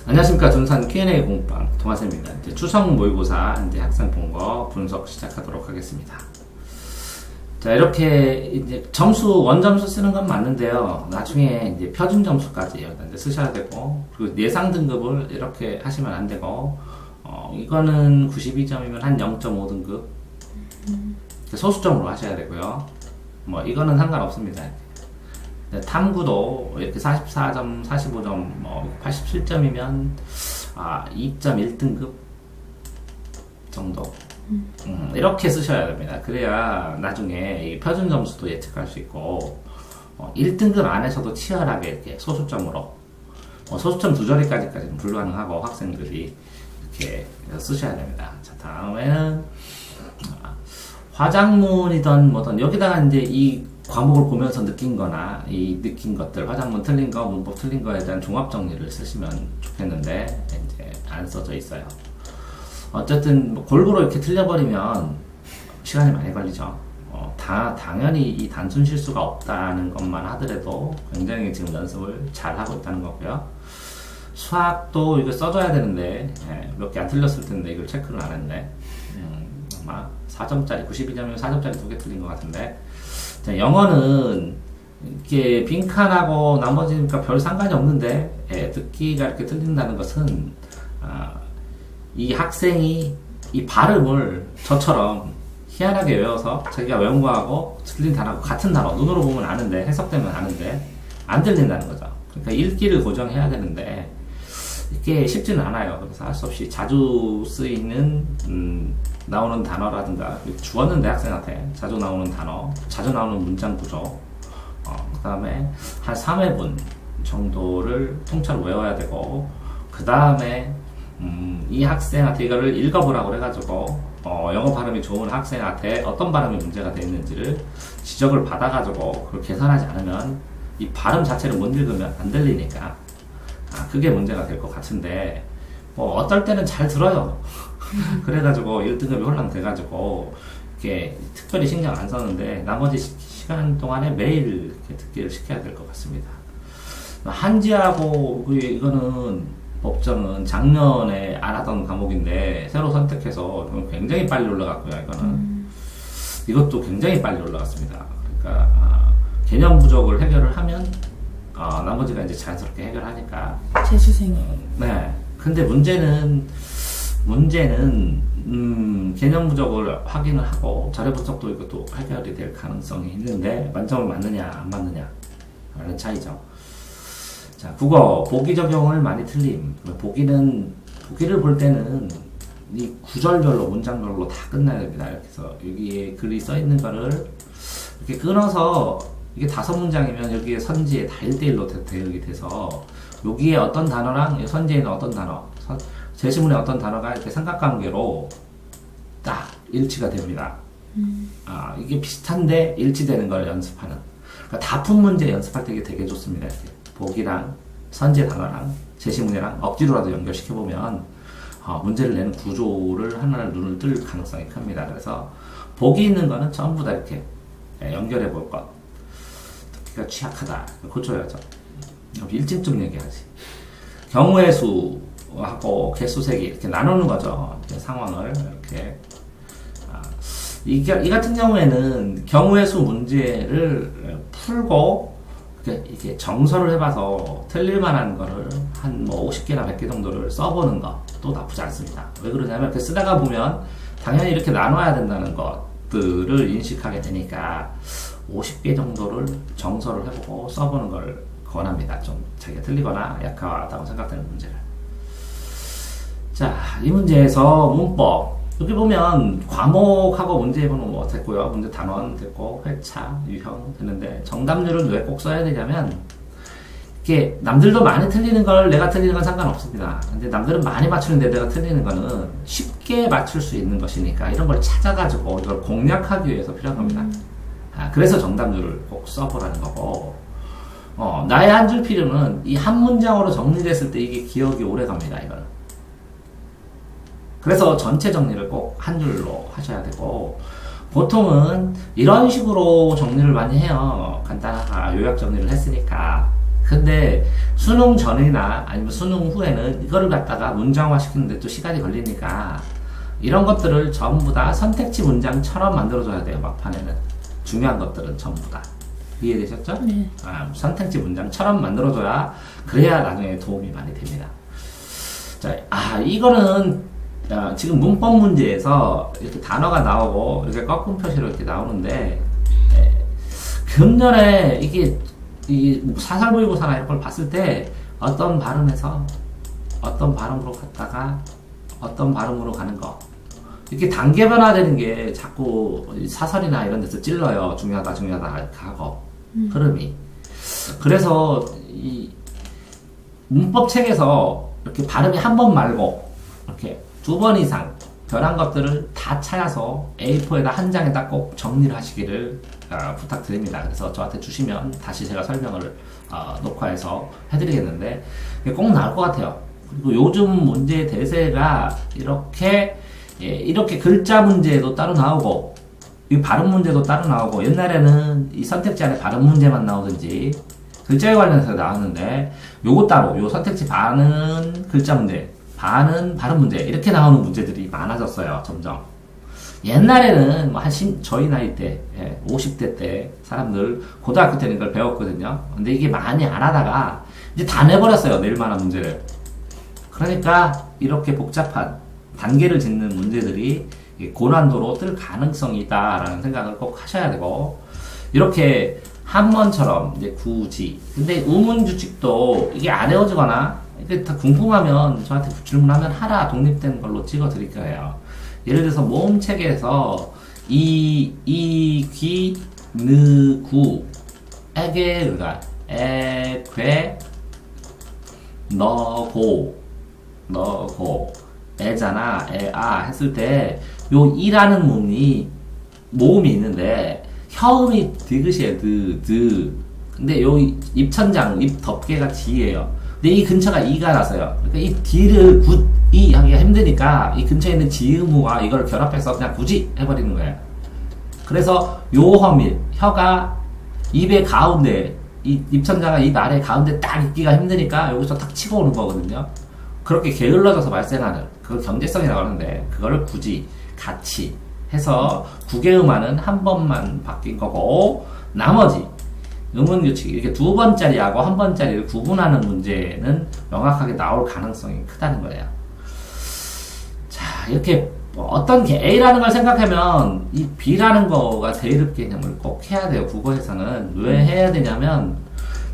안녕하십니까. 둔산 Q&A 공부방 동아쌤입니다. 이제 추석 모의고사 이제 학생 본 거 분석 시작하도록 하겠습니다. 자, 이렇게 이제 점수, 원점수 쓰는 건 맞는데요. 나중에 이제 표준 점수까지 여기다 이제 쓰셔야 되고, 그리고 예상 등급을 이렇게 하시면 안 되고, 이거는 92점이면 한 0.5등급. 소수점으로 하셔야 되고요. 뭐, 이거는 상관없습니다. 탐구도 이렇게 44점, 45점, 뭐 87점이면 2.1등급 정도 이렇게 쓰셔야 됩니다. 그래야 나중에 이 표준 점수도 예측할 수 있고 1등급 안에서도 치열하게 이렇게 소수점으로 소수점 두 자리까지는 불가능하고 학생들이 이렇게 쓰셔야 됩니다. 자, 다음에는 화작문이든 뭐든 여기다가 이제 이 과목을 보면서 느낀 거나 이 느낀 것들, 화작문 틀린 거, 문법 틀린 거에 대한 종합 정리를 쓰시면 좋겠는데 이제 안 써져 있어요. 어쨌든 뭐 골고루 이렇게 틀려버리면 시간이 많이 걸리죠. 당연히 이 단순 실수가 없다는 것만 하더라도 굉장히 지금 연습을 잘 하고 있다는 거고요. 수학도 이거 써줘야 되는데 몇 개 안 틀렸을 텐데 이걸 체크를 안 했네. 아마 4점짜리, 92점이면 4점짜리 2개 틀린 것 같은데. 자, 영어는 이렇게 빈칸하고 나머지니까 별 상관이 없는데 듣기가 이렇게 틀린다는 것은 이 학생이 이 발음을 저처럼 희한하게 외워서 자기가 외운 거하고 틀린 단어하고 같은 단어 눈으로 보면 아는데 해석되면 아는데 안 들린다는 거죠. 그러니까 읽기를 고정해야 되는데 이게 쉽지는 않아요. 그래서 할 수 없이 자주 쓰이는 나오는 단어라든가 주었는데 학생한테 자주 나오는 단어, 자주 나오는 문장 구조, 그 다음에 한 3회분 정도를 통째로 외워야 되고, 그 다음에 이 학생한테 이거를 읽어보라고 해가지고 영어 발음이 좋은 학생한테 어떤 발음이 문제가 되어 있는지를 지적을 받아가지고 그걸 계산하지 않으면 이 발음 자체를 못 읽으면 안 들리니까 그게 문제가 될 것 같은데, 뭐 어떨 때는 잘 들어요. 그래가지고 1등급이 혼란돼가지고 이렇게 특별히 신경 안 썼는데 나머지 시간 동안에 매일 이렇게 듣기를 시켜야 될 것 같습니다. 한지하고 이거는 법정은 작년에 안 하던 과목인데 새로 선택해서 굉장히 빨리 올라갔고요. 이거는 이것도 굉장히 빨리 올라갔습니다. 그러니까 개념 부족을 해결을 하면 나머지가 이제 자연스럽게 해결하니까. 재수생이. 네. 근데 문제는 개념 부족을 확인을 하고 자료 분석도 이것도 해결이 될 가능성이 있는데 만점을 맞느냐 안 맞느냐 라는 차이죠. 자, 국어 보기 적용을 많이 틀림. 보기를 볼 때는 이 구절별로 문장별로 다 끝나야 됩니다. 이렇게 해서 여기에 글이 써 있는 거를 이렇게 끊어서 이게 5문장이면 여기에 선지에 다 1대1로 대응이 돼서 여기에 어떤 단어랑 선지에는 어떤 단어, 제시문에 어떤 단어가 이렇게 삼각관계로 딱 일치가 됩니다. 이게 비슷한데 일치되는 걸 연습하는. 그러니까 다푼 문제 연습할 때 이게 되게 좋습니다. 이렇게 보기랑 선지 단어랑 제시문이랑 억지로라도 연결시켜보면 문제를 내는 구조를 하나를 눈을 뜰 가능성이 큽니다. 그래서 보기 있는 거는 전부 다 이렇게 연결해 볼 것. 듣기가 취약하다. 고쳐야죠. 일찍 얘기하지. 경우의 수하고 개수 세기 이렇게 나누는 거죠. 이렇게 상황을 이렇게. 이 같은 경우에는 경우의 수 문제를 풀고 이렇게 정설을 해봐서 틀릴만한 거를 한 뭐 50개나 100개 정도를 써보는 것도 나쁘지 않습니다. 왜 그러냐면 이렇게 쓰다가 보면 당연히 이렇게 나눠야 된다는 것들을 인식하게 되니까 50개 정도를 정설을 해보고 써보는 걸 권합니다. 좀 자기가 틀리거나 약하다고 생각되는 문제를. 자, 이 문제에서 문법. 여기 보면 과목하고 문제 해보는 거 됐고요. 문제 단원 됐고, 회차, 유형 되는데 정답률은 왜 꼭 써야 되냐면 이게 남들도 많이 틀리는 걸 내가 틀리는 건 상관없습니다. 근데 남들은 많이 맞추는데 내가 틀리는 거는 쉽게 맞출 수 있는 것이니까 이런 걸 찾아가지고 이걸 공략하기 위해서 필요한 겁니다. 그래서 정답률을 꼭 써보라는 거고, 나의 한 줄 필요는 이 한 문장으로 정리됐을 때 이게 기억이 오래 갑니다, 이거는. 그래서 전체 정리를 꼭 한 줄로 하셔야 되고, 보통은 이런 식으로 정리를 많이 해요. 간단하게 요약 정리를 했으니까. 근데 수능 전이나 아니면 수능 후에는 이거를 갖다가 문장화 시키는데 또 시간이 걸리니까 이런 것들을 전부 다 선택지 문장처럼 만들어줘야 돼요. 막판에는 중요한 것들은 전부 다 이해되셨죠? 네. 선택지 문장처럼 만들어줘야 그래야 나중에 도움이 많이 됩니다. 자, 이거는 지금 문법 문제에서 이렇게 단어가 나오고 이렇게 꺾은 표시로 이렇게 나오는데 금년에 이게 이 사설모의고사나 이런 걸 봤을 때 어떤 발음에서 어떤 발음으로 갔다가 어떤 발음으로 가는 거 이렇게 단계 변화되는 게 자꾸 사설이나 이런 데서 찔러요. 중요하다 하고 흐름이. 그래서 이 문법 책에서 이렇게 발음이 한 번 말고 이렇게 2번 이상 변한 것들을 다 찾아서 A4에다 한 장에다 꼭 정리를 하시기를 부탁드립니다. 그래서 저한테 주시면 다시 제가 설명을 녹화해서 해드리겠는데 꼭 나올 것 같아요. 그리고 요즘 문제 대세가 이렇게 글자 문제도 따로 나오고 이 발음 문제도 따로 나오고 옛날에는 이 선택지 안에 발음 문제만 나오든지 글자에 관련해서 나왔는데 요거 따로 요 선택지 반은 글자 문제 반은 발음 문제 이렇게 나오는 문제들이 많아졌어요. 점점 옛날에는 저희 나이 때 50대 때 사람들 고등학교 때는 걸 배웠거든요. 근데 이게 많이 안 하다가 이제 다 내버렸어요. 낼 만한 문제를. 그러니까 이렇게 복잡한 단계를 짓는 문제들이 고난도로 뜰 가능성이 있다라는 생각을 꼭 하셔야 되고 이렇게 한 번처럼 이제 굳이 근데 우문규칙도 이게 안 외워지거나 이게 다 궁금하면 저한테 질문하면 하라 독립된 걸로 찍어 드릴 거예요. 예를 들어서 모음책에서 귀, 느, 구, 에게, 에, 괴, 너, 고, 에잖아, 했을 때, 요 이라는 모음이 있는데, 혀음이 디귿이에요, 근데 요 입천장, 입 덮개가 지예요. 근데 이 근처가 이가 나서요. 그러니까 이 D를 이 하기가 힘드니까 이 근처에 있는 지음우와 이걸 결합해서 그냥 굳이 해버리는 거예요. 그래서 요 허밀, 혀가 입의 가운데, 이 입천장과 입 아래 가운데 딱 있기가 힘드니까 여기서 탁 치고 오는 거거든요. 그렇게 게을러져서 발생하는, 그걸 경제성이라고 하는데, 그거를 굳이 같이 해서 구개음화는 한 번만 바뀐 거고, 나머지, 음운규칙, 이렇게 2번짜리하고 1번짜리를 구분하는 문제는 명확하게 나올 가능성이 크다는 거예요. 자, 이렇게 어떤 A라는 걸 생각하면 이 B라는 거가 대입 개념을 꼭 해야 돼요. 국어에서는. 왜 해야 되냐면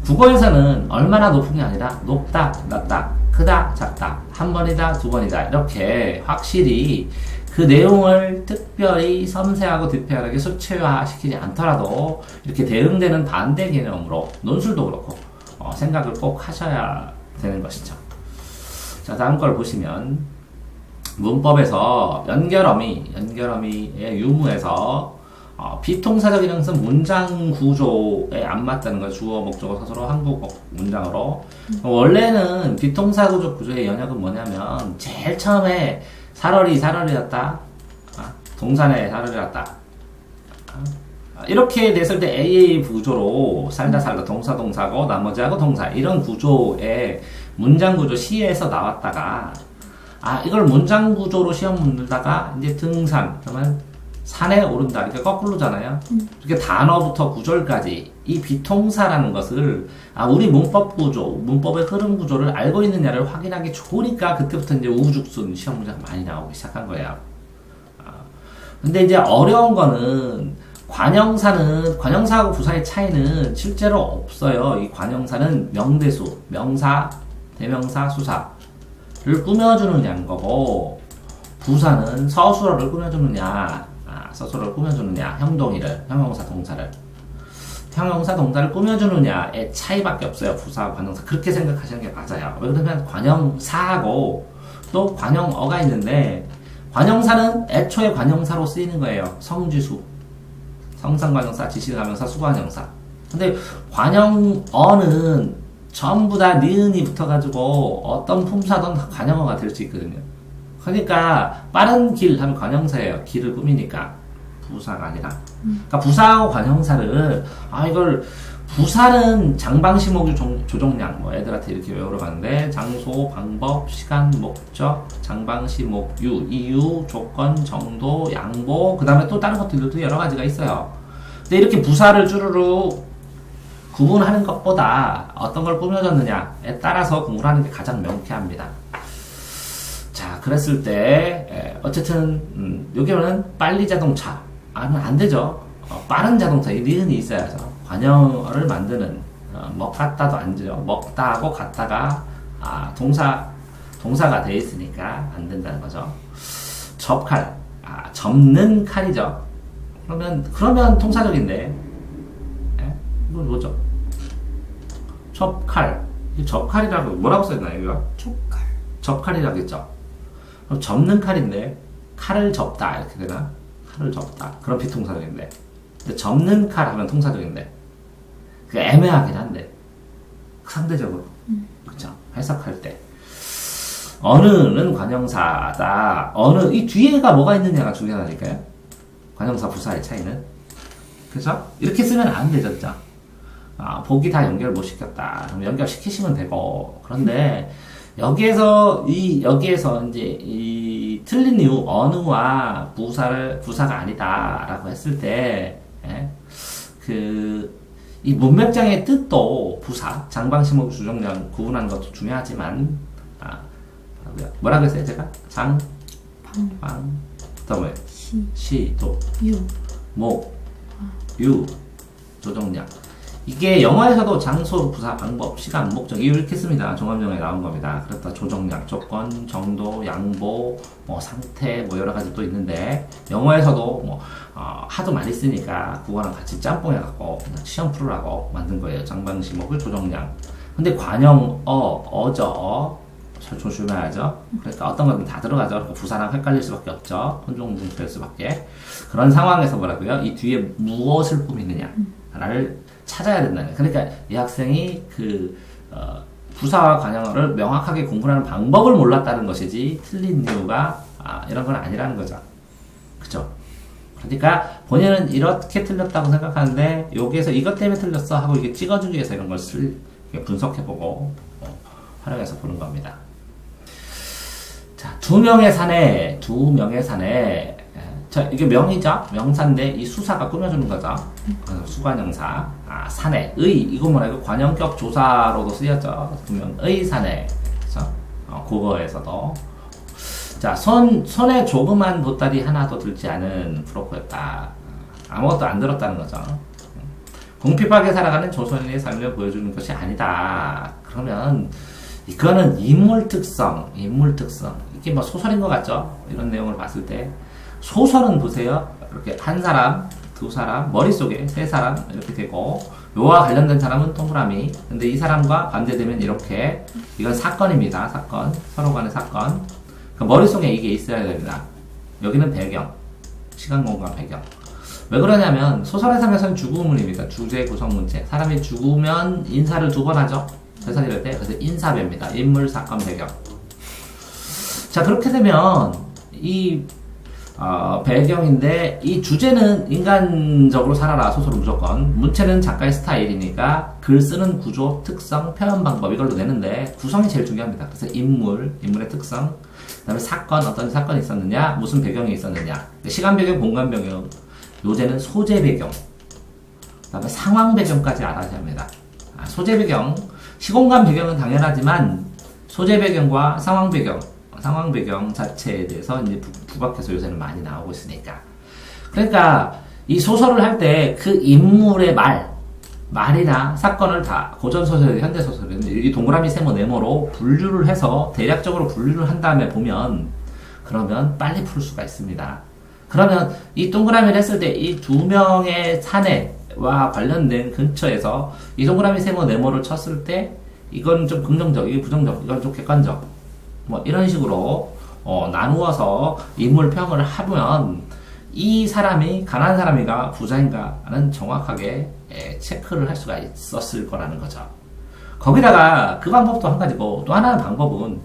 국어에서는 얼마나 높은 게 아니라 높다, 낮다, 크다, 작다, 한 번이다, 2번이다 이렇게 확실히 그 내용을 특별히 섬세하고 디테일하게 수치화시키지 않더라도 이렇게 대응되는 반대 개념으로 논술도 그렇고 생각을 꼭 하셔야 되는 것이죠. 자, 다음 걸 보시면 문법에서 연결어미의 유무에서 비동사적 인형은 문장 구조에 안 맞다는 거 주어, 목적어, 서술어, 한국어 문장으로 원래는 비동사 구조의 연역은 뭐냐면 제일 처음에 살얼이었다. 동산에 살얼이었다. 이렇게 냈을 때 AA 구조로 살다 동사고 나머지하고 동사 이런 구조의 문장 구조 시에서 나왔다가 이걸 문장 구조로 시험 문다가 이제 등산 그러면 산에 오른다 이렇게 거꾸로잖아요. 이렇게 단어부터 구절까지 이 비동사라는 것을 우리 문법 구조, 문법의 흐름 구조를 알고 있느냐를 확인하기 좋으니까 그때부터 이제 우후죽순 시험 문제가 많이 나오기 시작한 거예요. 근데 이제 어려운 거는 관형사하고 부사의 차이는 실제로 없어요. 이 관형사는 명대수, 명사, 대명사, 수사를 꾸며주느냐는 거고 부사는 서술어를 꾸며주느냐 서술어를 꾸며주느냐, 형용사 동사를 꾸며주느냐의 차이밖에 없어요. 부사와 관형사. 그렇게 생각하시는 게 맞아요. 왜 그러면 관형사하고 또 관형어가 있는데, 관형사는 애초에 관형사로 쓰이는 거예요. 성지수. 성상관형사, 지시관형사, 수관형사. 근데 관형어는 전부 다 니은이 붙어가지고 어떤 품사든 관형어가 될 수 있거든요. 그러니까 빠른 길 하면 관형사예요. 길을 꾸미니까. 부사가 아니라. 그러니까 부사하고 관형사를 이걸 부사는 장방시목 조종량 뭐 애들한테 이렇게 외우러 가는데 장소, 방법, 시간, 목적, 장방시목, 이유, 조건, 정도, 양보 그 다음에 또 다른 것들도 여러 가지가 있어요. 근데 이렇게 부사를 쭈루루 구분하는 것보다 어떤 걸 꾸며졌느냐에 따라서 구분을 하는 게 가장 명쾌합니다. 자, 그랬을 때 어쨌든 여기는 빨리 자동차 안 되죠. 빠른 자동차 이 니은이 있어야죠. 관형어를 만드는 먹갔다도 안 되죠. 먹다 하고 갔다가 동사가 돼 있으니까 안 된다는 거죠. 접칼 접는 칼이죠. 그러면 통사적인데 이건 뭐죠? 접칼 접칼이라고 뭐라고 써있나 이거? 접칼이라고 했죠. 그럼 접는 칼인데 칼을 접다 이렇게 되나? 칼을 접다 그런 비통사적인데 근데 접는 칼 하면 통사적인데 그 애매하긴 한데 상대적으로 그쵸? 해석할 때 어느는 관형사다. 어느 이 뒤에가 뭐가 있느냐가 중요하다니까요. 관형사 부사의 차이는 그죠? 이렇게 쓰면 안 되죠, 진짜. 보기 다 연결 못 시켰다. 그럼 연결시키시면 되고 그런데 여기에서 이제 이 틀린 이유 어느와 부사가 아니다라고 했을 때 이 문맥장의 뜻도 부사, 장방시목, 주종량 구분하는 것도 중요하지만 뭐라고 했어요 제가? 장, 방, 그다음에 시, 도, 목, 유, 조종량. 이게 영어에서도 장소, 부사, 방법, 시간, 목적 이렇게 씁니다. 종합영어에 나온 겁니다. 그렇다 조정량, 조건, 정도, 양보, 상태 여러 가지 또 있는데 영어에서도 하도 많이 쓰니까 그거랑 같이 짬뽕해갖고 시험 풀으라고 만든 거예요. 장방시목을 조정량. 근데 관형, 어저 잘 조심해야죠. 그러니까 어떤 건 다 들어가죠. 부사랑 헷갈릴 수밖에 없죠. 혼종분 될 수밖에. 그런 상황에서 뭐라고요? 이 뒤에 무엇을 꾸미느냐를 찾아야 된다는. 그러니까 이 학생이 부사와 관형어를 명확하게 공부하는 방법을 몰랐다는 것이지 틀린 이유가 이런 건 아니라는 거죠. 그죠? 그러니까 본인은 이렇게 틀렸다고 생각하는데 여기에서 이것 때문에 틀렸어 하고 이게 찍어주기 위해서 이런 걸 분석해보고 활용해서 보는 겁니다. 자, 두 명의 산에 자, 이게 명이죠? 명사인데 이 수사가 꾸며주는 거죠. 수관형사. 산에 이거 뭐라 관형격 조사로도 쓰였죠. 의 산에. 그죠? 국어에서도. 자, 손에 조그만 보따리 하나도 들지 않은 프로코였다. 아무것도 안 들었다는 거죠. 궁핍하게 살아가는 조선인의 삶을 보여주는 것이 아니다. 그러면 이거는 인물 특성. 이게 소설인 것 같죠? 이런 내용을 봤을 때. 소설은 보세요. 이렇게 한 사람, 두 사람, 머릿속에 세 사람 이렇게 되고 요와 관련된 사람은 동그라미. 근데 이 사람과 반대되면 이렇게. 이건 사건입니다. 사건. 서로 간의 사건. 그러니까 머릿속에 이게 있어야 됩니다. 여기는 배경. 시간, 공간, 배경. 왜 그러냐면 소설의 삶에서는 주구문입니다. 주제, 구성, 문체. 사람이 죽으면 인사를 두 번 하죠. 대사 이럴 때. 그래서 인사배입니다. 인물, 사건, 배경. 자, 그렇게 되면 이 배경인데 이 주제는 인간적으로 살아라 소설은 무조건. 문체는 작가의 스타일이니까 글 쓰는 구조, 특성, 표현 방법 이걸로 내는데 구성이 제일 중요합니다. 그래서 인물의 특성, 그 다음에 사건, 어떤 사건이 있었느냐, 무슨 배경이 있었느냐, 시간 배경, 공간 배경, 요새는 소재 배경, 그 다음에 상황 배경까지 알아야 합니다. 소재 배경, 시공간 배경은 당연하지만 소재 배경과 상황 배경 자체에 대해서 이제 부각해서 요새는 많이 나오고 있으니까. 그러니까 이 소설을 할 때 그 인물의 말이나 사건을 다 고전소설, 현대소설은 이 동그라미, 세모, 네모로 분류를 해서 대략적으로 분류를 한 다음에 보면 그러면 빨리 풀 수가 있습니다. 그러면 이 동그라미를 했을 때 이 두 명의 사내와 관련된 근처에서 이 동그라미, 세모, 네모를 쳤을 때 이건 좀 긍정적, 이게 부정적, 이건 좀 객관적 이런 식으로 나누어서 인물평을 하면 이 사람이 가난한 사람인가 부자인가는 정확하게 체크를 할 수가 있었을 거라는 거죠. 거기다가 그 방법도 한 가지고 또 하나의 방법은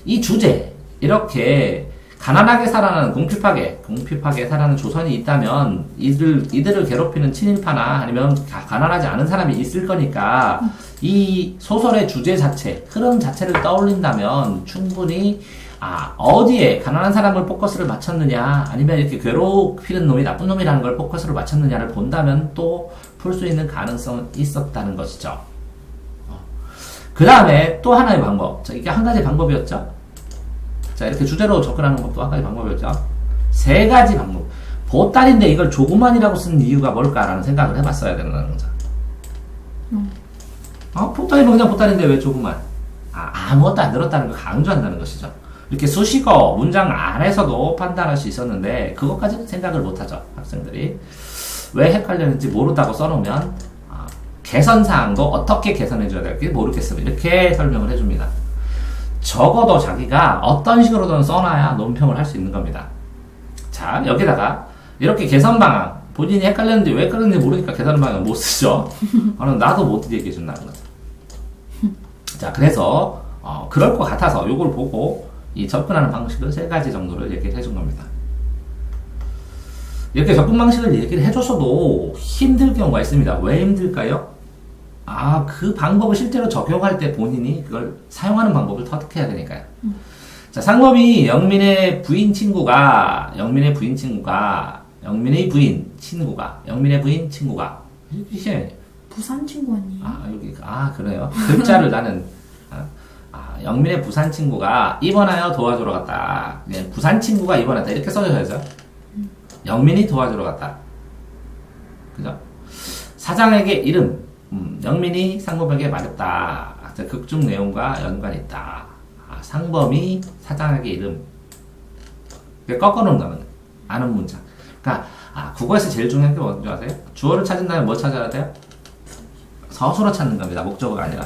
이 주제 이렇게 가난하게 살아가는 궁핍하게 살아가는 조선이 있다면 이들을 괴롭히는 친일파나 아니면 가난하지 않은 사람이 있을 거니까 이 소설의 주제 자체, 흐름 자체를 떠올린다면 충분히 어디에 가난한 사람을 포커스를 맞췄느냐 아니면 이렇게 괴롭히는 놈이 나쁜 놈이라는 걸 포커스를 맞췄느냐를 본다면 또 풀 수 있는 가능성은 있었다는 것이죠. 그 다음에 또 하나의 방법. 자, 이게 한 가지 방법이었죠. 자, 이렇게 주제로 접근하는 것도 한 가지 방법이었죠. 세 가지 방법. 보따리인데 이걸 조그만이라고 쓴 이유가 뭘까라는 생각을 해봤어야 된다는 거죠. 보따리는 그냥 보따리인데 왜 조그만? 아무것도 안 들었다는 걸 강조한다는 것이죠. 이렇게 수식어, 문장 안에서도 판단할 수 있었는데 그것까지는 생각을 못하죠. 학생들이. 왜 헷갈렸는지 모르다고 써놓으면 개선사항도 어떻게 개선해줘야 될지 모르겠어요. 이렇게 설명을 해줍니다. 적어도 자기가 어떤 식으로든 써놔야 논평을 할 수 있는 겁니다. 자, 여기다가 이렇게 개선 방안, 본인이 헷갈렸는지 왜 헷갈렸는지 모르니까 개선 방안을 못 쓰죠. 나도 못 얘기해준다는 거죠. 자, 그래서 그럴 것 같아서 이걸 보고 이 접근하는 방식을 세 가지 정도를 얘기를 해준 겁니다. 이렇게 접근 방식을 얘기를 해줘서도 힘들 경우가 있습니다. 왜 힘들까요? 그 방법을 실제로 적용할 때 본인이 그걸 사용하는 방법을 터득해야 되니까요. 자, 상범이 영민의 부인 친구가 이게 부산 친구 아니에요? 여기 그래요. 글자를 나는 영민의 부산 친구가 입원하여 도와주러 갔다. 그냥 부산 친구가 입원했다 이렇게 써줘야죠. 영민이 도와주러 갔다. 그죠? 사장에게 이름. 영민이 상범에게 말했다. 극중 내용과 연관이 있다. 상범이 사장에게 이름. 꺾어놓는다면 아는 문장. 그러니까 국어에서 제일 중요한 게 뭔지 아세요? 주어를 찾은다면 뭐 찾아야 돼요? 서술어 찾는 겁니다. 목적어가 아니라.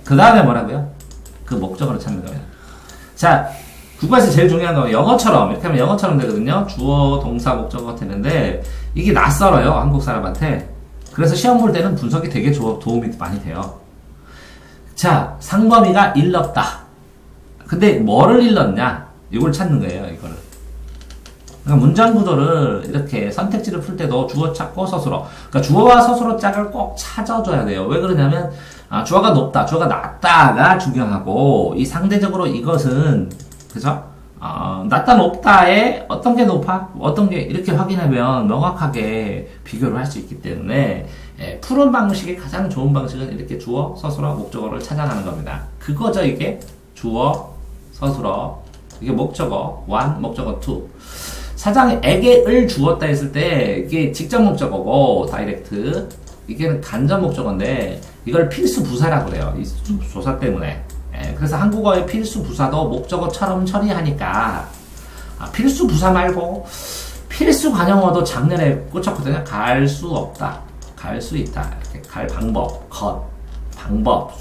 그 다음에 뭐라고요? 그 목적어를 찾는 겁니다. 자, 국어에서 제일 중요한 건 영어처럼 이렇게 하면 영어처럼 되거든요. 주어, 동사, 목적어가 되는데 이게 낯설어요. 한국 사람한테. 그래서 시험 볼 때는 분석이 되게 도움이 많이 돼요. 자, 상범이가 일렀다. 근데 뭐를 일렀냐? 이걸 찾는 거예요. 이거를. 그러니까 문장 구조를 이렇게 선택지를 풀 때도 주어 찾고 서술어. 그러니까 주어와 서술어 짝을 꼭 찾아줘야 돼요. 왜 그러냐면 주어가 높다, 주어가 낮다가 중요하고 이 상대적으로 이것은 그죠? 낮다 높다에 어떤 게 높아? 어떤 게 이렇게 확인하면 명확하게 비교를 할 수 있기 때문에 푸른 방식의 가장 좋은 방식은 이렇게 주어, 서술어, 목적어를 찾아가는 겁니다. 그거죠 이게 주어, 서술어 이게 목적어 1, 목적어 2 사장에게를 주었다 했을 때 이게 직접 목적어고 다이렉트 이게 간접 목적어인데 이걸 필수 부사라고 그래요. 이 조사 때문에. 그래서 한국어의 필수 부사도 목적어처럼 처리하니까 필수 부사 말고 필수 관용어도 작년에 꽂혔거든요. 갈 수 없다, 갈 수 있다, 이렇게 갈 방법, 방법,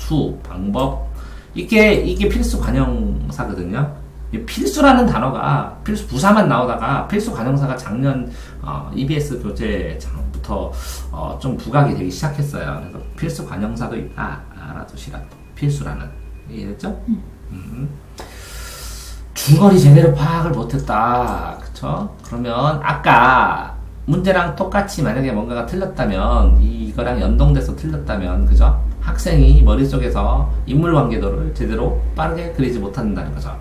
방법 이게 필수 관용사거든요. 필수라는 단어가 필수 부사만 나오다가 필수 관용사가 작년 EBS 교재부터 좀 부각이 되기 시작했어요. 그래서 필수 관용사도 있다 알아두시라. 필수라는. 이해됐죠? 줄거리 제대로 파악을 못했다. 그쵸? 그러면 아까 문제랑 똑같이 만약에 뭔가가 틀렸다면 이거랑 연동돼서 틀렸다면 그죠? 학생이 머릿속에서 인물관계도를 제대로 빠르게 그리지 못한다는 거죠.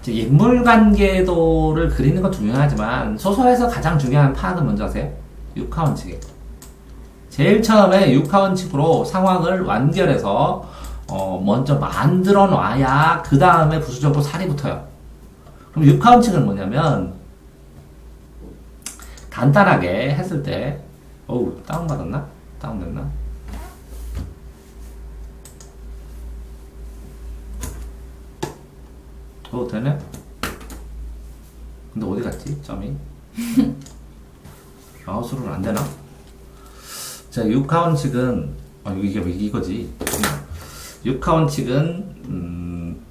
인물관계도를 그리는 건 중요하지만 소설에서 가장 중요한 파악은 뭔지 아세요? 육하원칙이에요. 제일 처음에 육하원칙으로 상황을 완결해서 먼저 만들어 놔야 그 다음에 부수적으로 살이 붙어요. 그럼 육하원칙은 뭐냐면 간단하게 했을 때 다운받았나? 다운됐나? 되네? 근데 어디 갔지? 점이? 마우스로는 안 되나? 자, 육하원칙은 이게 이거지. 육하원칙은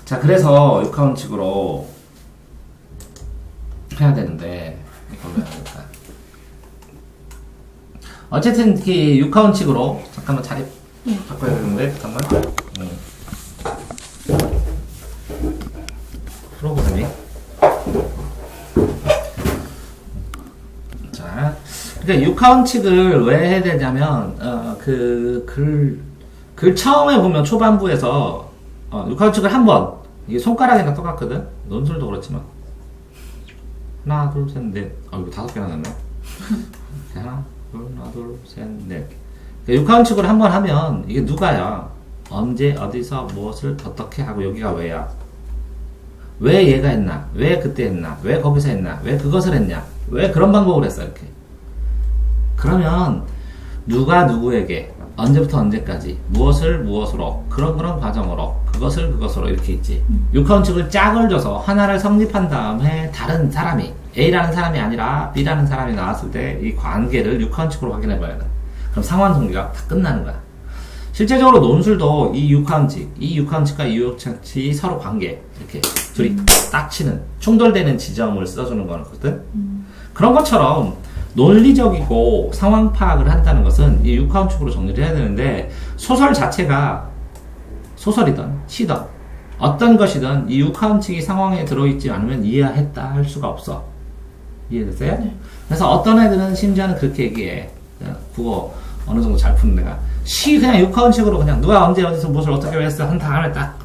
자, 그래서 육하원칙으로 해야 되는데 이걸로 해야 될까? 어쨌든 그 육하원칙으로 잠깐만 자리 바꿔야 되는데 잠깐만. 그러니까 육하원칙을 왜 해야 되냐면 글 처음에 보면 초반부에서 육하원칙을 한번 이게 손가락이랑 똑같거든. 논술도 그렇지만 하나 둘 셋 넷. 이거 5개나 났네. 하나 둘 셋 넷. 그러니까 육하원칙을 한번 하면 이게 누가야? 언제 어디서 무엇을 어떻게 하고 여기가 왜야? 왜 얘가 했나? 왜 그때 했나? 왜 거기서 했나? 왜 그것을 했냐? 왜 그런 방법을 했어? 이렇게. 그러면 누가 누구에게 언제부터 언제까지 무엇으로 그런 과정으로 그것으로 이렇게 있지. 육하원칙을 짝을 줘서 하나를 성립한 다음에 다른 사람이 A라는 사람이 아니라 B라는 사람이 나왔을 때 이 관계를 육하원칙으로 확인해 봐야 돼. 그럼 상환 성리가 다 끝나는 거야. 실제적으로 논술도 이 육하원칙과 이 육하원칙이 서로 관계 이렇게 둘이 딱 치는 충돌되는 지점을 써주는 거거든. 그런 것처럼 논리적이고 상황 파악을 한다는 것은 이 육하원칙으로 정리를 해야 되는데 소설 자체가 소설이든 시든 어떤 것이든 이 육하원칙이 상황에 들어있지 않으면 이해했다 할 수가 없어. 이해됐어요? 네. 그래서 어떤 애들은 심지어는 그렇게 얘기해. 국어 어느 정도 잘 푸는 애가 시 그냥 육하원칙으로 그냥 누가 언제 어디서 무엇을 어떻게 왜 했어 한 다음에 딱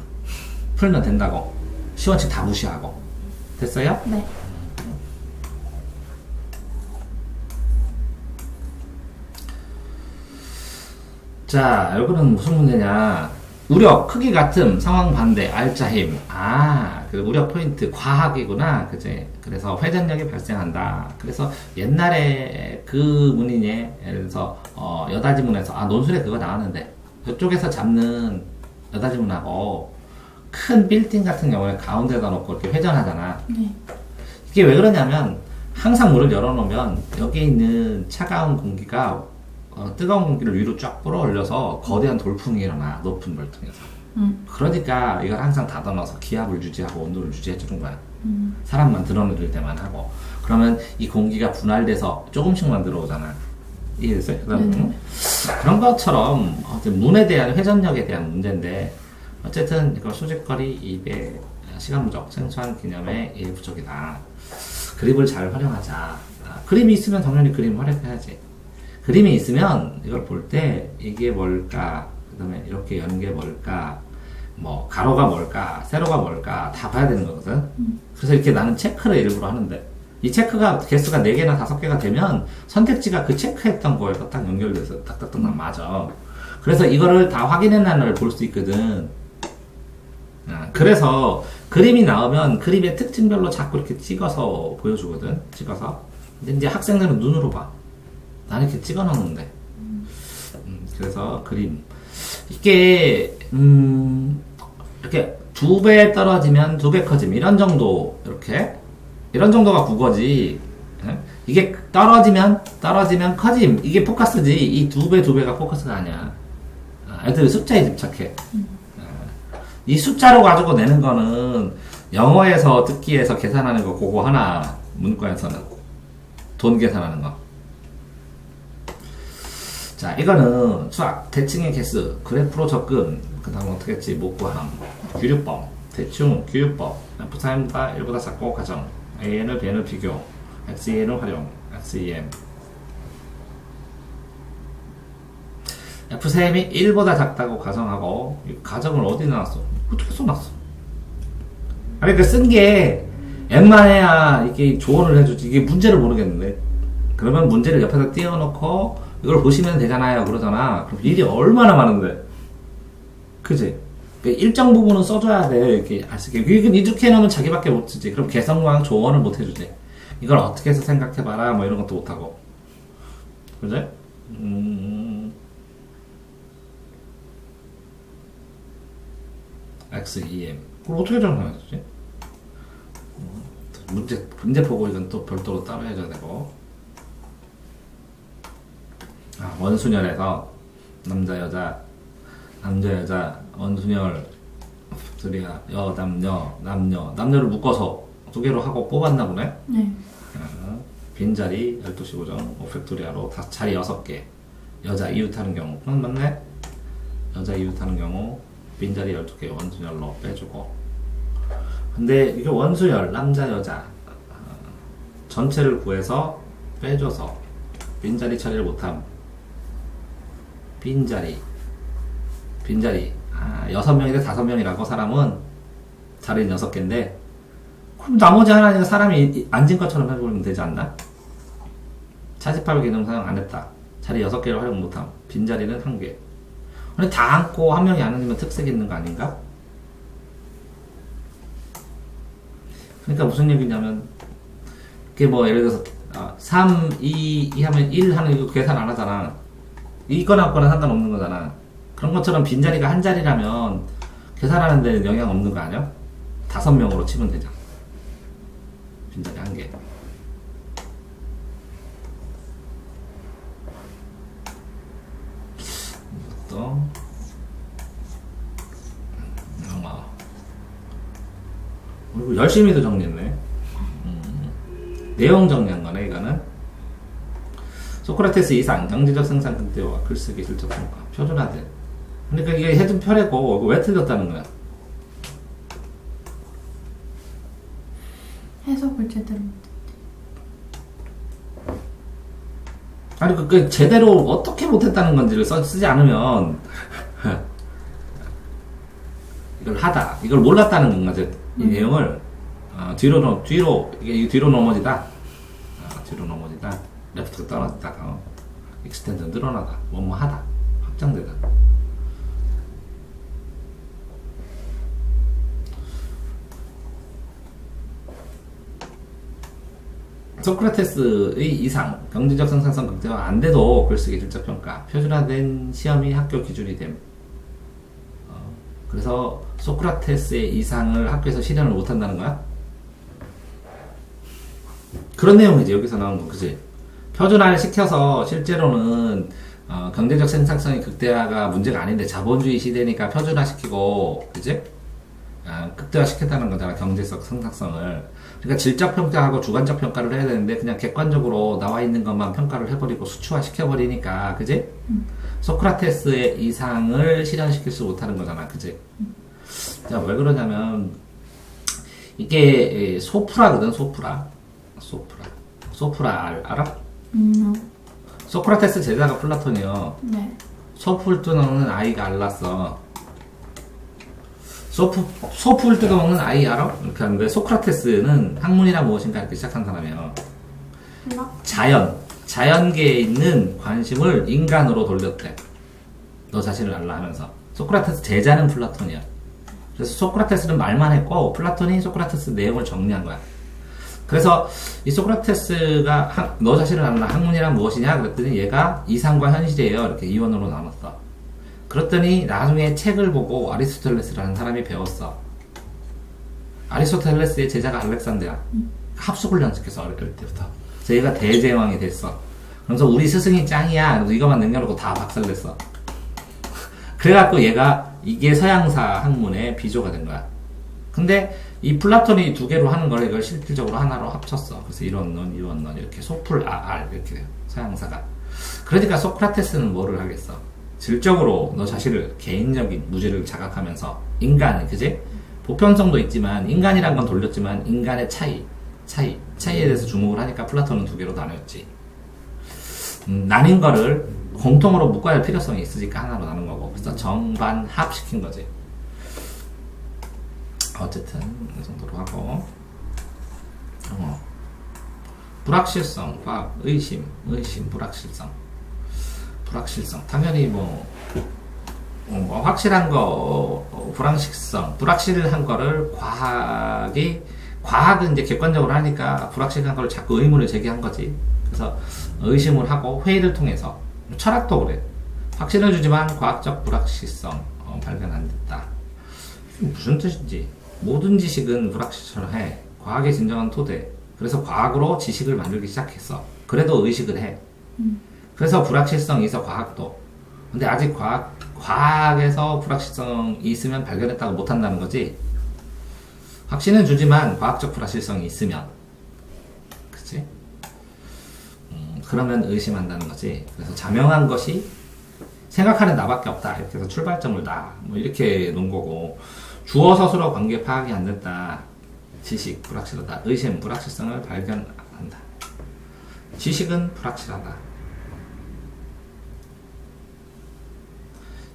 풀면 된다고. 시원칙 다 무시하고. 됐어요? 네. 자, 여기는 무슨 문제냐. 우력, 크기 같음, 상황 반대, 알짜 힘. 그 우력 포인트, 과학이구나. 그치? 그래서 회전력이 발생한다. 그래서 옛날에 그 문이니, 예를 들어서, 여다지문에서, 논술에 그거 나왔는데, 이쪽에서 잡는 여다지문하고, 큰 빌딩 같은 경우에 가운데다 놓고 이렇게 회전하잖아. 네. 이게 왜 그러냐면, 항상 문을 열어놓으면, 여기 있는 차가운 공기가 뜨거운 공기를 위로 쫙 끌어올려서 거대한 돌풍이 일어나. 높은 벌통에서. 그러니까 이걸 항상 닫아놔서 기압을 유지하고 온도를 유지해주는 거야. 사람만 드러낼 때만 하고. 그러면 이 공기가 분할돼서 조금씩만 들어오잖아. 이해됐어요? 그런 것처럼 문에 대한 회전력에 대한 문제인데 어쨌든 이거 소재거리 2배 시간부족 생소한 개념의 일부족이다. 그림을 잘 활용하자. 그림이 있으면 당연히 그림 활용해야지. 그림이 있으면 이걸 볼 때 이게 뭘까, 그 다음에 이렇게 여는 게 뭘까, 뭐 가로가 뭘까, 세로가 뭘까 다 봐야 되는 거거든. 그래서 이렇게 나는 체크를 일부러 하는데 이 체크가 개수가 4개나 5개가 되면 선택지가 그 체크했던 거에서 딱 연결돼서 딱딱딱 맞아. 그래서 이거를 다 확인해놔를 볼 수 있거든. 그래서 그림이 나오면 그림의 특징별로 자꾸 이렇게 찍어서 보여주거든. 찍어서. 근데 이제 학생들은 눈으로 봐. 나는 이렇게 찍어 놓는데. 그래서 그림. 이게, 이렇게 2배 떨어지면 2배 커짐. 이런 정도, 이렇게. 이런 정도가 국어지. 이게 떨어지면 커짐. 이게 포커스지. 이 2배가 포커스가 아니야. 애들 숫자에 집착해. 이 숫자로 가지고 내는 거는 영어에서 듣기에서 계산하는 거 그거 하나. 문과에서는. 돈 계산하는 거. 자, 이거는 수학, 대칭의 개수, 그래프로 접근, 그 다음 어떻게 했지? 목구함, 규律법, 대충, 규율법, F4M보다 1보다 작고 가정, AN을 BN을 비교, XEN을 활용, XEM. F4M이 1보다 작다고 가정하고, 이 가정을 어디 나왔어? 어떻게 써놨어? 그러니까 쓴 게 M만 해야 이게 조언을 해주지. 이게 문제를 모르겠는데. 그러면 문제를 옆에다 띄워놓고, 이걸 보시면 되잖아요. 그러잖아. 그럼 일이 얼마나 많은데. 그지? 일정 부분은 써줘야 돼. 이렇게 알 수 있게. 이렇게 해놓으면 자기밖에 못 쓰지. 그럼 개성광 조언을 못 해주지. 이걸 어떻게 해서 생각해봐라. 뭐 이런 것도 못하고. 그지? XEM. 그걸 어떻게 정상해주지? 문제 보고 이건 또 별도로 따로 해줘야 되고. 원순열에서 남자 여자 원순열 둘이야 남녀를 묶어서 2개로 하고 뽑았나 보네. 네. 빈자리 12시 고정 오펙토리아로 자리 6개 여자 이웃하는 경우 맞네. 여자 이웃하는 경우 빈자리 12개 원순열로 빼주고. 근데 이게 원순열 남자 여자 전체를 구해서 빼줘서 빈자리 처리를 못함. 빈자리. 아, 6명인데 5명이라고 사람은 자리는 6개인데 그럼 나머지 하나는 사람이 앉은 것처럼 해보면 되지 않나? 차집합 기능 사용 안 했다. 자리 6개를 활용 못함. 빈자리는 1개. 근데 다 앉고 한 명이 안 앉으면 특색이 있는 거 아닌가? 그러니까 무슨 얘기냐면 그게 뭐 예를 들어서 3, 2 하면 1 하는 이거 계산 안 하잖아. 있거나 없거나 상관없는 거잖아. 그런 것처럼 빈자리가 한 자리라면 계산하는 데는 영향 없는 거 아니야? 5명으로 치면 되잖아. 빈자리 1개. 또 영어. 그리고 열심히도 정리했네. 내용 정리한 거네, 이거는. 소크라테스 이상, 경제적 생산 근대와 글쓰기 실적 평가, 표준화된. 그러니까 이게 해준 표례고, 이거 왜 틀렸다는 거야? 해석을 제대로 못했대. 아니, 그 제대로 어떻게 못했다는 건지를 쓰지 않으면, 이걸 하다, 이걸 몰랐다는 건가, 이 내용을, 이게 뒤로 넘어지다. 뒤로 넘어지다. 레프트가 떨어지다. 익스텐드 늘어나다. 뭐뭐 하다. 확장되다. 소크라테스의 이상, 경제적 생산성 극대화 안 돼도 글쓰기 실적 평가, 표준화된 시험이 학교 기준이 됨. 그래서 소크라테스의 이상을 학교에서 실현을 못 한다는 거야? 그런 내용이지, 여기서 나온 거, 그지? 표준화를 시켜서 실제로는 경제적 생산성이 극대화가 문제가 아닌데 자본주의 시대니까 표준화 시키고, 그지? 극대화 시켰다는 거잖아, 경제적 생산성을. 그러니까 질적 평가하고 주관적 평가를 해야 되는데 그냥 객관적으로 나와 있는 것만 평가를 해버리고 수치화 시켜버리니까, 그지? 소크라테스의 이상을 실현시킬 수 못하는 거잖아, 그지? 자, 왜 그러냐면 이게 소프라거든, 소프라 알아? 소크라테스 제자가 플라톤이요. 네. 소풀 뜯어먹는 아이가 알랐어. 소풀 뜯어먹는 아이 알아? 이렇게 하는데 소크라테스는 학문이란 무엇인가 이렇게 시작한 사람이에요. 몰라? 자연계에 있는 관심을 인간으로 돌렸대. 너 자신을 알라 하면서. 소크라테스 제자는 플라톤이야. 그래서 소크라테스는 말만 했고 플라톤이 소크라테스 내용을 정리한 거야. 그래서 이 소크라테스가 너 자신을 알라 학문이란 무엇이냐 그랬더니 얘가 이상과 현실이에요. 이렇게 이원으로 나눴어. 그랬더니 나중에 책을 보고 아리스토텔레스라는 사람이 배웠어. 아리스토텔레스의 제자가 알렉산드야. 합숙을 연습해서 어릴 때부터. 그래서 얘가 대제왕이 됐어. 그래서 우리 스승이 짱이야. 그래서 이것만 남겨놓고 다 박살냈어. 그래갖고 얘가 이게 서양사 학문의 비조가 된 거야. 근데 이 플라톤이 2개로 하는 걸 이걸 실질적으로 하나로 합쳤어. 그래서 이론론 이렇게 소풀 이렇게 돼요. 서양사가. 그러니까 소크라테스는 뭐를 하겠어? 질적으로 너 자신을 개인적인 무지를 자각하면서 인간, 그지? 보편성도 있지만 인간이란 건 돌렸지만 인간의 차이에 대해서 주목을 하니까 플라톤은 2개로 나뉘었지. 나뉜 거를 공통으로 묶어야 할 필요성이 있으니까 하나로 나눈 거고. 그래서 정반합시킨 거지. 어쨌든 이 정도로 하고 불확실성, 과학, 의심, 불확실성. 당연히 뭐 확실한 거, 불확실한 거를 과학은 이제 객관적으로 하니까 불확실한 거를 자꾸 의문을 제기한 거지. 그래서 의심을 하고 회의를 통해서, 철학도 그래. 확신을 주지만 과학적 불확실성 발견 안 됐다. 무슨 뜻인지. 모든 지식은 불확실해. 과학의 진정한 토대. 그래서 과학으로 지식을 만들기 시작했어. 그래도 의식을 해. 그래서 불확실성이 있어, 과학도. 근데 아직 과학에서 불확실성이 있으면 발견했다고 못한다는 거지. 확신은 주지만 과학적 불확실성이 있으면, 그치? 그러면 의심한다는 거지. 그래서 자명한 것이 생각하는 나밖에 없다. 이렇게 해서 출발점을 뭐 이렇게 놓은 거고. 주어 서술어 관계 파악이 안 됐다. 지식 불확실하다. 의심 불확실성을 발견한다. 지식은 불확실하다.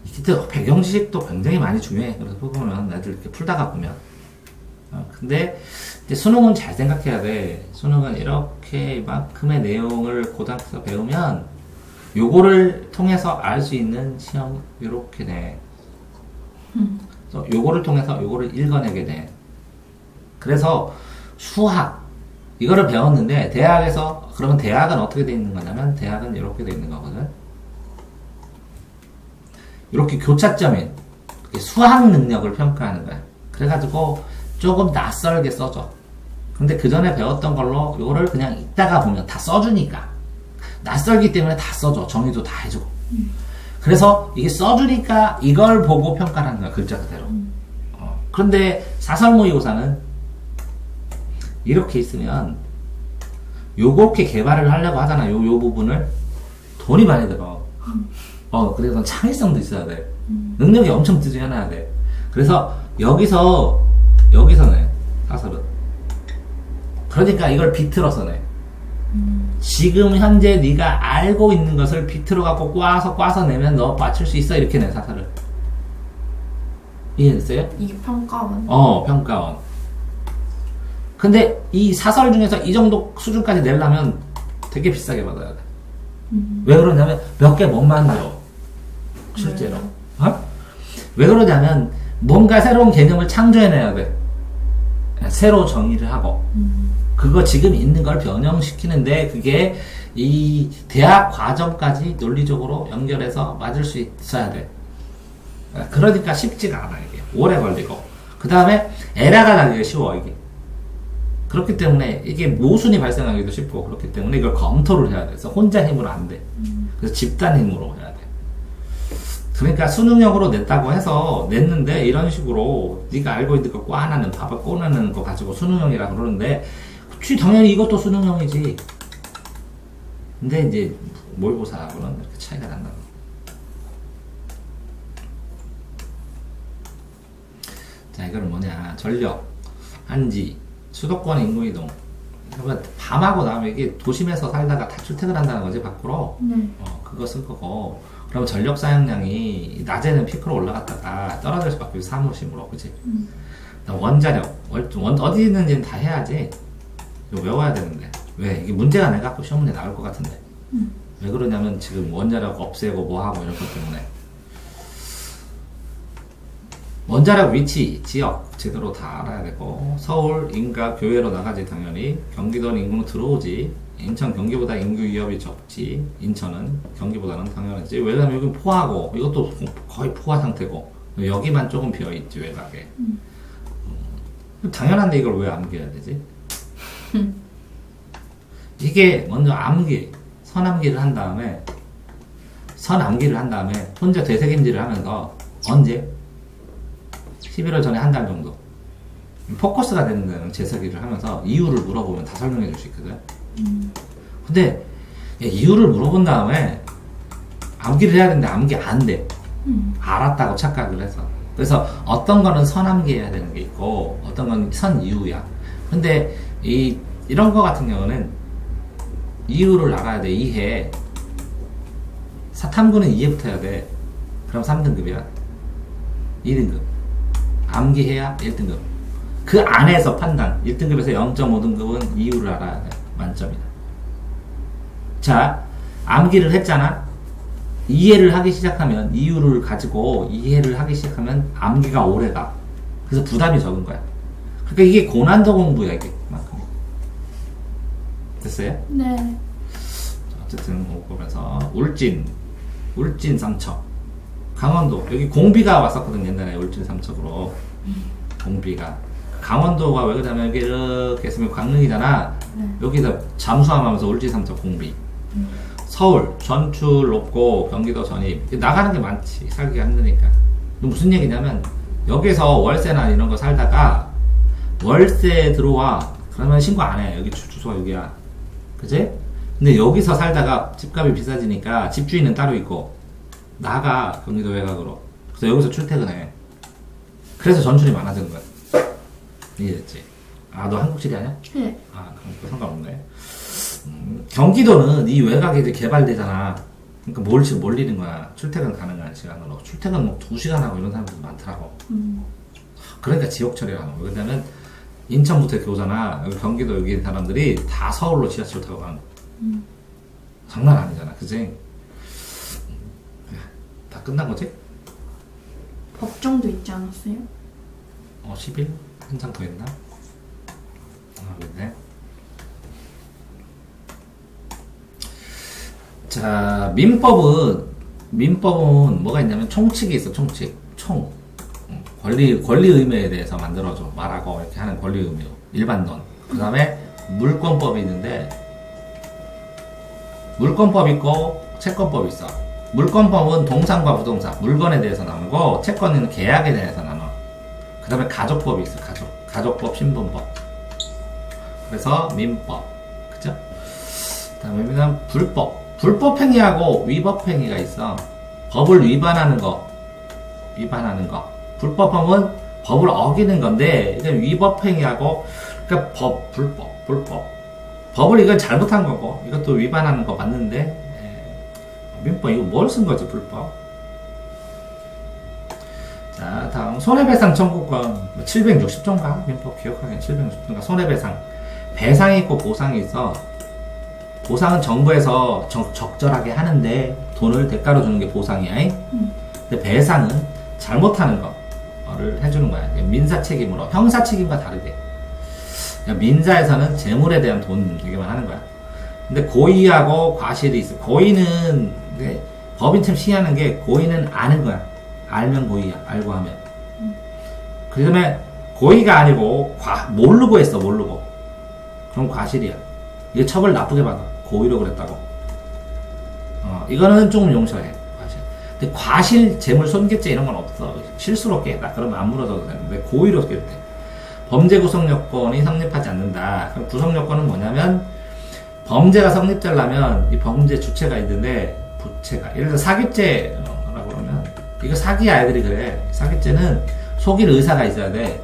이때 배경 지식도 굉장히 많이 중요해. 그래서 보면 애들 이렇게 풀다가 보면. 근데 이제 수능은 잘 생각해야 돼. 수능은 이렇게 이만큼의 내용을 고등학교에서 배우면 요거를 통해서 알 수 있는 시험 요렇게 돼. 그래서 요거를 통해서 요거를 읽어내게 돼. 그래서 수학 이거를 배웠는데 대학에서 그러면 대학은 어떻게 돼 있는 거냐면 대학은 이렇게 돼 있는 거거든. 이렇게 교차점인 수학 능력을 평가하는 거야. 그래가지고 조금 낯설게 써줘. 근데 그 전에 배웠던 걸로 이거를 그냥 이따가 보면 다 써주니까 낯설기 때문에 다 써줘. 정의도 다 해주고. 그래서 이게 써주니까 이걸 보고 평가를 하는 거야. 글자 그대로. 그런데 사설 모의고사는 이렇게 있으면 요렇게 개발을 하려고 하잖아. 요 부분을 돈이 많이 들어. 그래서 창의성도 있어야 돼. 능력이 엄청 뛰어나야 돼. 그래서 여기서 내 사설은. 그러니까 이걸 비틀어서 내. 지금 현재 네가 알고 있는 것을 비틀어 갖고 꽈서 내면 너 맞출 수 있어. 이렇게 내 사설을. 이해됐어요? 이게 평가원. 평가원. 근데 이 사설 중에서 이 정도 수준까지 내려면 되게 비싸게 받아야 돼. 왜 그러냐면 몇 개 못 만들어. 실제로. 왜 그러냐면 뭔가 새로운 개념을 창조해내야 돼. 새로 정의를 하고. 그거 지금 있는 걸 변형시키는데 그게 이 대학 과정까지 논리적으로 연결해서 맞을 수 있어야 돼. 그러니까 쉽지가 않아 이게. 오래 걸리고. 그 다음에 에러가 나기가 쉬워 이게. 그렇기 때문에 이게 모순이 발생하기도 쉽고 그렇기 때문에 이걸 검토를 해야 돼. 그래서 혼자 힘으로 안 돼. 그래서 집단 힘으로 해야 돼. 그러니까 수능형으로 냈다고 해서 냈는데 이런 식으로 네가 알고 있는 거 꽈나는 밥을 꼬나는 거 가지고 수능형이라 그러는데 그치 당연히 이것도 수능형이지. 근데 이제 모의고사하고는 이렇게 차이가 난다. 자 이거는 뭐냐 전력, 한지, 수도권 인구이동. 그러면 밤하고 나면 이게 도심에서 살다가 다 출퇴근한다는 거지 밖으로. 네. 그거 쓸 거고. 그럼 전력 사용량이 낮에는 피크로 올라갔다가 떨어질 수밖에 없어 사무심으로, 그치? 원자력, 어디 있는지는 다 해야지. 이거 외워야 되는데. 왜? 이게 문제가 내갖고 시험 문제 나올 것 같은데. 왜 그러냐면 지금 원자력 없애고 뭐하고 이런 것 때문에. 원자력 위치, 지역 제대로 다 알아야 되고 서울, 인가, 교외로 나가지 당연히. 경기도는 인구는 들어오지. 인천, 경기보다 인구 위협이 적지. 인천은 경기보다는 당연하지. 왜냐면 여기 포하고 이것도 거의 포화 상태고 여기만 조금 비어있지 외곽에. 당연한데 이걸 왜 암기해야 되지? 이게 먼저 암기, 선암기를 한 다음에 혼자 되새김질을 하면서 언제? 11월 전에 한 달 정도 포커스가 되는 데는 재서기를 하면서 이유를 물어보면 다 설명해 줄 수 있거든. 근데 이유를 물어본 다음에 암기를 해야 되는데 암기 안 돼. 알았다고 착각을 해서. 그래서 어떤 거는 선암기 해야 되는 게 있고 어떤 건 선이유야. 근데 이런 거 같은 경우는 이유를 알아야 돼. 이해. 탐구는 이해부터 해야 돼. 그럼 3등급이야. 2등급. 암기해야 1등급. 그 안에서 판단. 1등급에서 0.5등급은 이유를 알아야 돼. 만점이다. 자, 암기를 했잖아. 이해를 하기 시작하면, 이유를 가지고 이해를 하기 시작하면 암기가 오래가. 그래서 부담이 적은 거야. 그러니까 이게 고난도 공부야, 이게. 그만큼. 됐어요? 네. 어쨌든 보면서 울진 삼척, 강원도. 여기 공비가 왔었거든 옛날에. 울진 삼척으로 공비가. 강원도가 왜 그러냐면 여기 이렇게 있으면 강릉이잖아. 여기서 잠수함하면서 울진 삼척 공비. 서울 전출 높고 경기도 전입. 나가는 게 많지. 살기가 힘드니까. 무슨 얘기냐면 여기서 월세나 이런 거 살다가 월세 들어와. 그러면 신고 안 해. 여기 주소가 여기야. 그치? 근데 여기서 살다가 집값이 비싸지니까 집주인은 따로 있고 나가 경기도 외곽으로. 그래서 여기서 출퇴근해. 그래서 전출이 많아지는 거야. 이해됐지? 아, 너 한국식이 아니야? 네. 아, 그럼 또 상관없네. 경기도는 이 외곽에 이제 개발되잖아. 그러니까 뭘 잃은 거야? 출퇴근 가능한 시간으로. 출퇴근 뭐 2시간 하고 이런 사람들도 많더라고. 그러니까 지역 처리라는 거야. 왜냐면 인천부터 이렇게 오잖아. 여기 경기도 여기 사람들이 다 서울로 지하철 타고 가는 거야. 장난 아니잖아. 그지? 다 끝난 거지? 법정도 있지 않았어요? 10일? 한 장 더 있나? 그랬네. 자, 민법은 뭐가 있냐면 총칙이 있어, 총칙. 권리 의무에 대해서 만들어줘. 말하고 이렇게 하는 권리 의무. 일반론. 그 다음에 물권법이 있는데, 물권법 있고, 채권법이 있어. 물권법은 동산과 부동산, 물건에 대해서 나누고, 채권은 계약에 대해서 나눠. 그 다음에 가족법이 있어, 가족법, 신분법. 그래서 민법. 그죠? 그 다음에 불법 행위하고 위법 행위가 있어. 법을 위반하는 거. 불법하면 법을 어기는 건데, 이건 위법 행위하고, 그러니까 불법. 법을 이건 잘못한 거고, 이것도 위반하는 거 맞는데, 민법, 이거 뭘 쓴 거지, 불법? 자, 다음, 손해배상 청구권. 760조인가? 민법 기억하기엔 760조인가? 손해배상. 배상이 있고 보상이 있어. 보상은 정부에서 적절하게 하는데 돈을 대가로 주는 게 보상이야. 근데 배상은 잘못하는 거를 해주는 거야. 민사 책임으로. 형사 책임과 다르게. 민사에서는 재물에 대한 돈 얘기만 하는 거야. 근데 고의하고 과실이 있어. 고의는 법이 참 신기하는 게 고의는 아는 거야. 알면 고의야. 알고 하면. 그 다음에 고의가 아니고 모르고 했어. 모르고. 그럼 과실이야. 이게 처벌 나쁘게 받아. 고의로 그랬다고. 이거는 조금 용서해. 과실. 근데 과실, 재물 손괴죄 이런 건 없어. 실수로 깼다. 그러면 안 물어줘도 되는데 고의로 깰 때. 범죄 구성 요건이 성립하지 않는다. 그럼 구성 요건은 뭐냐면 범죄가 성립되려면 이 범죄 주체가 있는데 부체가. 예를 들어 사기죄라고 그러면 이거 사기 아이들이 그래. 사기죄는 속일 의사가 있어야 돼.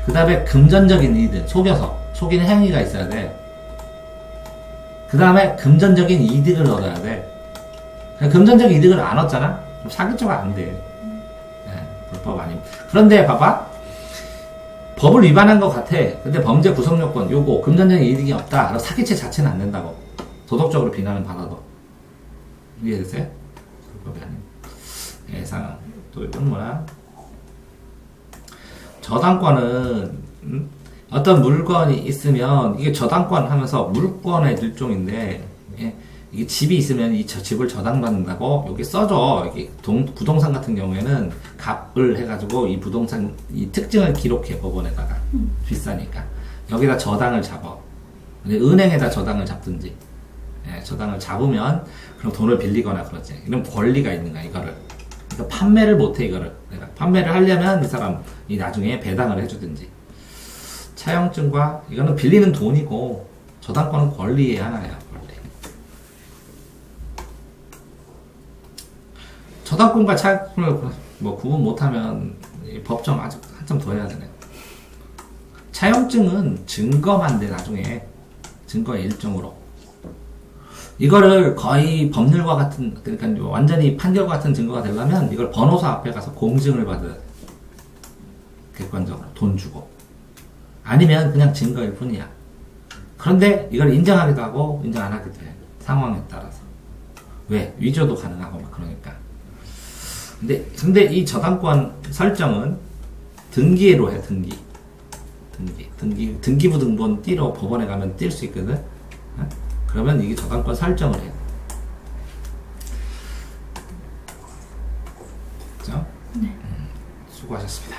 그 다음에 금전적인 이득, 속이는 행위가 있어야 돼. 그 다음에 금전적인 이득을 얻어야 돼. 금전적인 이득을 안 얻잖아? 그럼 사기죄가 안 돼. 불법 아님. 그런데 봐봐. 법을 위반한 것 같아. 근데 범죄 구성 요건, 요거, 금전적인 이득이 없다. 그럼 사기죄 자체는 안 된다고. 도덕적으로 비난을 받아도. 이해됐어요? 불법이 아님. 예상. 또 이건 뭐야? 저당권은, 어떤 물건이 있으면 이게 저당권 하면서 물권의 일종인데 이게 집이 있으면 이 집을 저당받는다고 여기 써줘. 이게 부동산 같은 경우에는 값을 해가지고 이 부동산 이 특징을 기록해 법원에다가 비싸니까 여기다 저당을 잡아. 은행에다 저당을 잡든지 저당을 잡으면 그럼 돈을 빌리거나 그러지. 이런 권리가 있는 거야 이거를. 그러니까 판매를 못해 이거를. 내가 판매를 하려면 이 사람이 나중에 배당을 해주든지. 차용증과 이거는 빌리는 돈이고 저당권은 권리의 하나야. 권리. 저당권과 차용증을 뭐 구분 못하면 법정 아직 한참 더 해야 되네. 차용증은 증거만 돼 나중에. 증거의 일종으로. 이거를 거의 법률과 같은, 그러니까 완전히 판결과 같은 증거가 되려면 이걸 변호사 앞에 가서 공증을 받아야 돼. 객관적으로 돈 주고. 아니면 그냥 증거일 뿐이야. 그런데 이걸 인정하기도 하고 인정 안 하기도 해. 상황에 따라서. 왜? 위조도 가능하고 막 그러니까. 근데 이 저당권 설정은 등기로 해. 등기부 등본 띠로 법원에 가면 뛸 수 있거든. 그러면 이게 저당권 설정을 해. 그죠? 네. 수고하셨습니다.